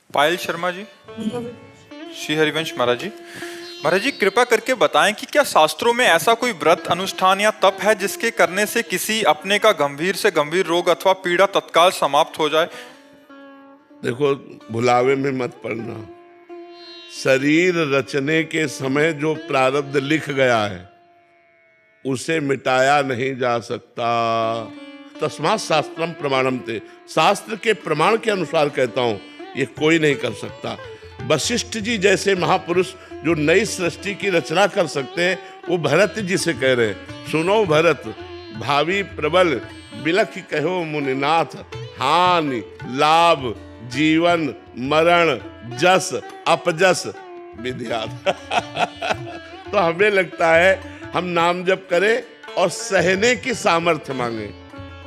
पायल शर्मा जी। श्री हरिवंश महाराज जी। महाराज जी, कृपा करके बताएं कि क्या शास्त्रों में ऐसा कोई व्रत, अनुष्ठान या तप है जिसके करने से किसी अपने का गंभीर से गंभीर रोग अथवा पीड़ा तत्काल समाप्त हो जाए? देखो, भुलावे में मत पड़ना। शरीर रचने के समय जो प्रारब्ध लिख गया है उसे मिटाया नहीं जा सकता। तस्मात् शास्त्रम प्रमाणम ते, शास्त्र के प्रमाण के अनुसार कहता हूं, ये कोई नहीं कर सकता। वशिष्ठ जी जैसे महापुरुष जो नई सृष्टि की रचना कर सकते हैं, वो भरत जी से कह रहे हैं, सुनो भरत, भावी प्रबल बिलख कहो मुनिनाथ, हानि लाभ जीवन मरण जस अपजस विद्यात। तो हमें लगता है हम नाम जप करें और सहने की सामर्थ्य मांगे,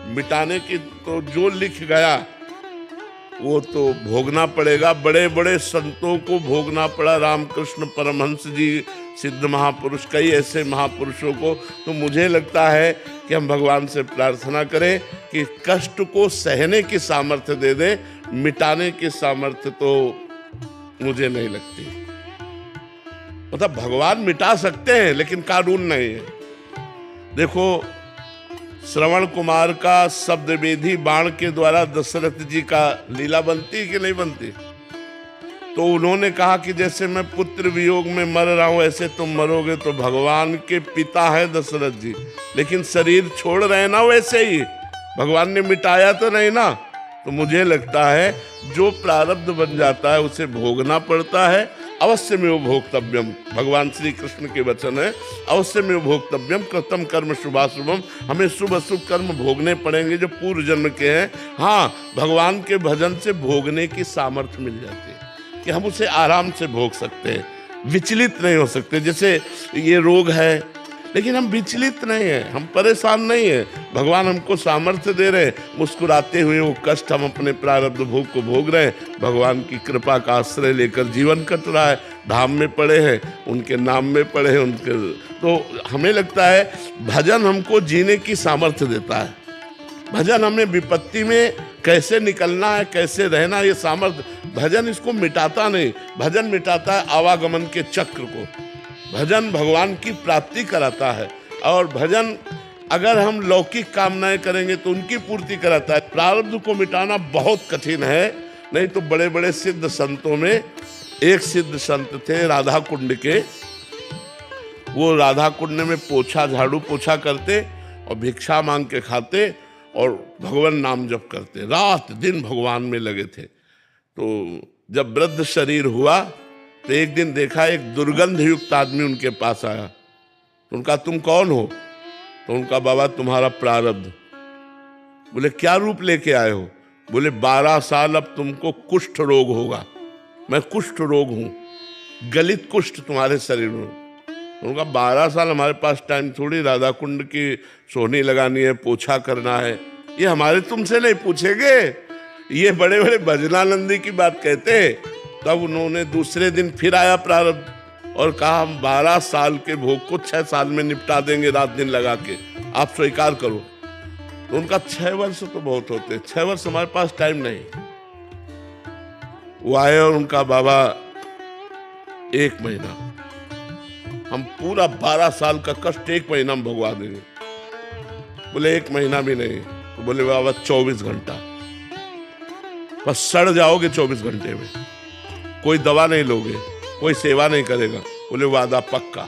मिटाने की तो जो लिख गया वो तो भोगना पड़ेगा। बड़े बड़े संतों को भोगना पड़ा, रामकृष्ण परमहंस जी, सिद्ध महापुरुष, कई ऐसे महापुरुषों को। तो मुझे लगता है कि हम भगवान से प्रार्थना करें कि कष्ट को सहने की सामर्थ्य दे दे, मिटाने की सामर्थ्य तो मुझे नहीं लगती। मतलब भगवान मिटा सकते हैं लेकिन कानून नहीं है। देखो, श्रवण कुमार का शब्द वेदी बाण के द्वारा दशरथ जी का लीला बनती कि नहीं बनती? तो उन्होंने कहा कि जैसे मैं पुत्र वियोग में मर रहा हूं ऐसे तुम मरोगे। तो भगवान के पिता है दशरथ जी, लेकिन शरीर छोड़ रहे ना वैसे ही, भगवान ने मिटाया तो नहीं ना। तो मुझे लगता है जो प्रारब्ध बन जाता है उसे भोगना पड़ता है। अवश्य में वो भोक्तव्यम, भगवान श्री कृष्ण के वचन है, अवश्य में वो भोक्तव्यम कृतम कर्म शुभाशुभम। हमें शुभ अशुभ कर्म भोगने पड़ेंगे जो पूर्व जन्म के हैं। हाँ, भगवान के भजन से भोगने की सामर्थ्य मिल जाती है कि हम उसे आराम से भोग सकते हैं, विचलित नहीं हो सकते। जैसे ये रोग है लेकिन हम विचलित नहीं हैं, हम परेशान नहीं हैं, भगवान हमको सामर्थ्य दे रहे हैं। मुस्कुराते हुए वो कष्ट हम अपने प्रारब्ध भोग को भोग रहे हैं। भगवान की कृपा का आश्रय लेकर जीवन कट रहा है। धाम में पड़े हैं, उनके नाम में पड़े हैं उनके। तो हमें लगता है भजन हमको जीने की सामर्थ्य देता है। भजन हमें विपत्ति में कैसे निकलना है, कैसे रहना, ये सामर्थ्य। भजन इसको मिटाता नहीं, भजन मिटाता है आवागमन के चक्र को। भजन भगवान की प्राप्ति कराता है, और भजन अगर हम लौकिक कामनाएं करेंगे तो उनकी पूर्ति कराता है। प्रारब्ध को मिटाना बहुत कठिन है। नहीं तो बड़े बड़े सिद्ध संतों में एक सिद्ध संत थे राधा कुंड के, वो राधा कुंड में पोछा, झाड़ू पोछा करते और भिक्षा मांग के खाते और भगवान नाम जप करते, रात दिन भगवान में लगे थे। तो जब वृद्ध शरीर हुआ तो एक दिन देखा एक दुर्गंध युक्त आदमी उनके पास आया। तो उनका तुम कौन हो? तो उनका बाबा तुम्हारा प्रारब्ध। बोले क्या रूप लेके आए हो? बोले 12 साल अब तुमको कुष्ठ रोग होगा। मैं कुष्ठ रोग हूं, गलित कुष्ठ तुम्हारे शरीर में। उनका 12 साल, हमारे पास टाइम थोड़ी राधा कुंड की सोहनी लगानी है, पोछा करना है, ये हमारे तुमसे नहीं पूछेंगे। ये बड़े बड़े भजनानंदी की बात कहते हैं। तब उन्होंने दूसरे दिन फिर आया प्रारब्ध और कहा हम 12 साल के भोग को 6 साल में निपटा देंगे, रात दिन लगा के, आप स्वीकार करो। तो उनका 6 वर्ष तो बहुत होते, 6 वर्ष हमारे पास टाइम नहीं। वो आए और उनका बाबा 1 महीना, हम पूरा 12 साल का कष्ट 1 महीना में भगवा देंगे। बोले 1 महीना भी नहीं। तो बोले बाबा 24 घंटा, बस सड़ जाओगे 24 घंटे में, कोई दवा नहीं लोगे, कोई सेवा नहीं करेगा। बोले वादा पक्का।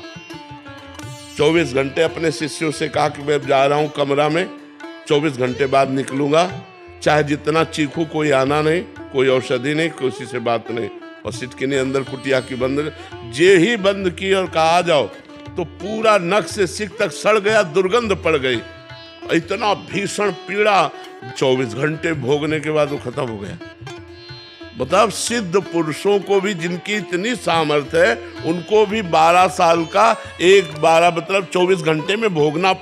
24 घंटे अपने शिष्यों से कहा कि मैं जा रहा हूं कमरा में, 24 घंटे बाद निकलूंगा, चाहे जितना चीखू कोई आना नहीं, कोई औषधि नहीं, किसी से बात नहीं। और सिटकिनी अंदर कुटिया की बंद, जे ही बंद की और कहा आ जाओ, तो पूरा नख से सिक तक सड़ गया, दुर्गंध पड़ गई, इतना भीषण पीड़ा। 24 घंटे भोगने के बाद वो खत्म हो गया। मतलब सिद्ध पुरुषों को भी, जिनकी इतनी सामर्थ्य है, उनको भी 12 साल का 12 मतलब 24 घंटे में भोगना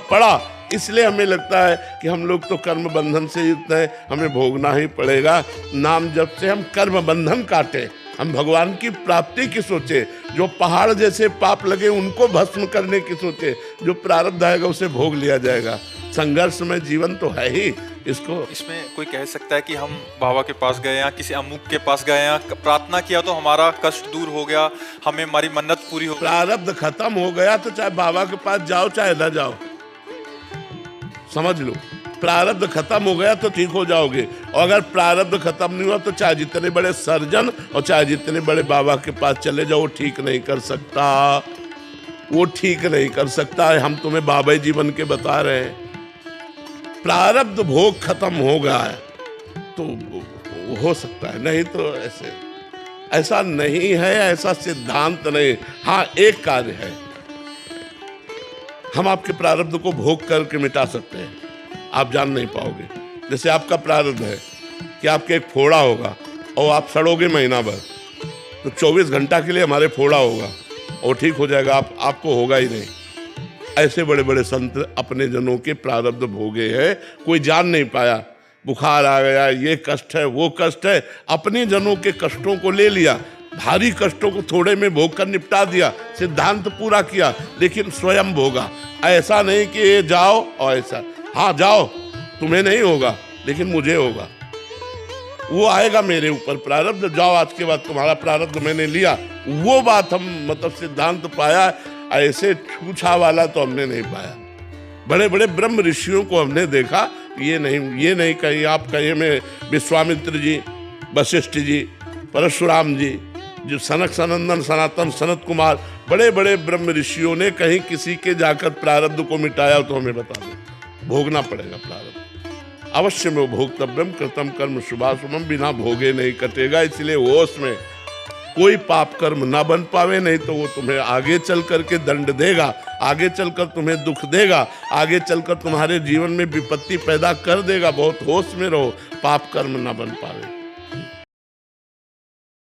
पड़ा। इसलिए हमें लगता है कि हम लोग तो कर्म बंधन से युक्त हैं, हमें भोगना ही पड़ेगा। नाम जप से हम कर्म बंधन काटें, हम भगवान की प्राप्ति की सोचे, जो पहाड़ जैसे पाप लगे उनको भस्म करने की सोचे, जो प्रारब्ध आएगा उसे भोग लिया जाएगा। संघर्ष में जीवन तो है ही, इसको इसमें कोई कह सकता है कि हम बाबा के पास गए या किसी अमुक के पास गए या प्रार्थना किया तो हमारा कष्ट दूर हो गया, हमें हमारी मन्नत पूरी हो गई। प्रारब्ध खत्म हो गया तो चाहे बाबा के पास जाओ चाहे न जाओ, समझ लो, प्रारब्ध खत्म हो गया तो ठीक हो जाओगे। और अगर प्रारब्ध खत्म नहीं हुआ तो चाहे जितने बड़े सर्जन और चाहे जितने बड़े बाबा के पास चले जाओ, वो ठीक नहीं कर सकता, वो ठीक नहीं कर सकता है। हम तुम्हें बाबा जीवन के बता रहे हैं, प्रारब्ध भोग खत्म हो गया है तो हो सकता है, नहीं तो ऐसा नहीं है, ऐसा सिद्धांत नहीं। हाँ, एक कार्य है, हम आपके प्रारब्ध को भोग करके मिटा सकते हैं, आप जान नहीं पाओगे। जैसे आपका प्रारब्ध है कि आपके एक फोड़ा होगा और आप सड़ोगे महीना भर, तो 24 घंटा के लिए हमारे फोड़ा होगा और ठीक हो जाएगा, आपको होगा ही नहीं। ऐसे बड़े बड़े संत अपने जनों के प्रारब्ध भोगे हैं, कोई जान नहीं पाया, बुखार आ गया, ये कष्ट है, वो कष्ट है, अपने जनों के कष्टों को ले लिया, भारी कष्टों को थोड़े में भोग कर निपटा दिया, सिद्धांत पूरा किया, लेकिन स्वयं भोगा। ऐसा नहीं कि ये जाओ और ऐसा, हाँ जाओ, तुम्हें नहीं होगा लेकिन मुझे होगा, वो आएगा मेरे ऊपर प्रारब्ध, जाओ आज के बाद तुम्हारा प्रारब्ध मैंने लिया। वो बात हम मतलब सिद्धांत पाया, ऐसे छूछा वाला तो हमने नहीं पाया। बड़े बड़े ब्रह्म ऋषियों को हमने देखा, ये नहीं कहीं आप कहीं में विश्वामित्र जी, वशिष्ठ जी, परशुराम जी, जो सनक सनंदन सनातन सनत कुमार, बड़े बड़े ब्रह्म ऋषियों ने कहीं किसी के जाकर प्रारब्ध को मिटाया तो हमें बता दो। भोगना पड़ेगा प्रारब्ध, अवश्य में भोक्तव्यम कृतम कर्म शुभाशुभम, बिना भोगे नहीं कटेगा। इसलिए होश में कोई पाप कर्म ना बन पावे, नहीं तो वो तुम्हें आगे चल करके दंड देगा, आगे चलकर तुम्हें दुख देगा, आगे चलकर तुम्हारे जीवन में विपत्ति पैदा कर देगा। बहुत होश में रहो, पाप कर्म ना बन पावे।